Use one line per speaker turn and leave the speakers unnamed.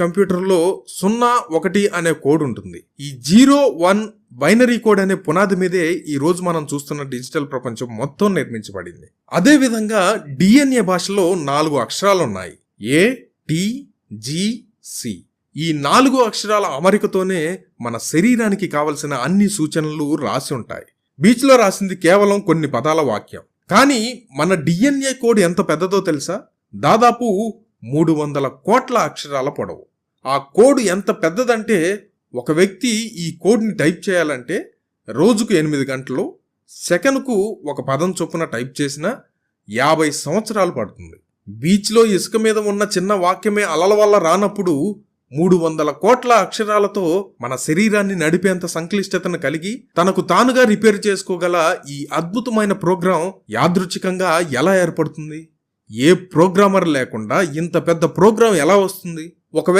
కంప్యూటర్లో 0, 1 అనే కోడ్ ఉంటుంది. ఈ 0, 1 బైనరీ కోడ్ అనే పునాది మీదే ఈ రోజు మనం చూస్తున్న డిజిటల్ ప్రపంచం మొత్తం నిర్మించబడింది. అదే విధంగా DNA భాషలో 4 అక్షరాలున్నాయి. A, T, G, C. ఈ 4 అక్షరాల అమరికతోనే మన శరీరానికి కావలసిన అన్ని సూచనలు రాసి ఉంటాయి. బీచ్లో రాసింది కేవలం కొన్ని పదాల వాక్యం. కానీ మన DNA కోడ్ ఎంత పెద్దదో తెలుసా? దాదాపు 300 కోట్ల అక్షరాల పొడవు. ఆ కోడ్ ఎంత పెద్దదంటే ఒక వ్యక్తి ఈ కోడ్ని టైప్ చేయాలంటే రోజుకు 8 గంటలు, సెకనుకు ఒక పదం చొప్పున టైప్ చేసినా 50 సంవత్సరాలు పడుతుంది. బీచ్లో ఇసుక మీద ఉన్న చిన్న వాక్యమే అలల వల్ల రానప్పుడు 300 కోట్ల అక్షరాలతో మన శరీరాన్ని నడిపేంత సంక్లిష్టతను కలిగి తనకు తానుగా రిపేర్ చేసుకోగల ఈ అద్భుతమైన ప్రోగ్రాం యాదృచ్ఛికంగా ఎలా ఏర్పడుతుంది? ఏ ప్రోగ్రామర్ లేకుండా ఇంత పెద్ద ప్రోగ్రాం ఎలా వస్తుంది? ఒకవేళ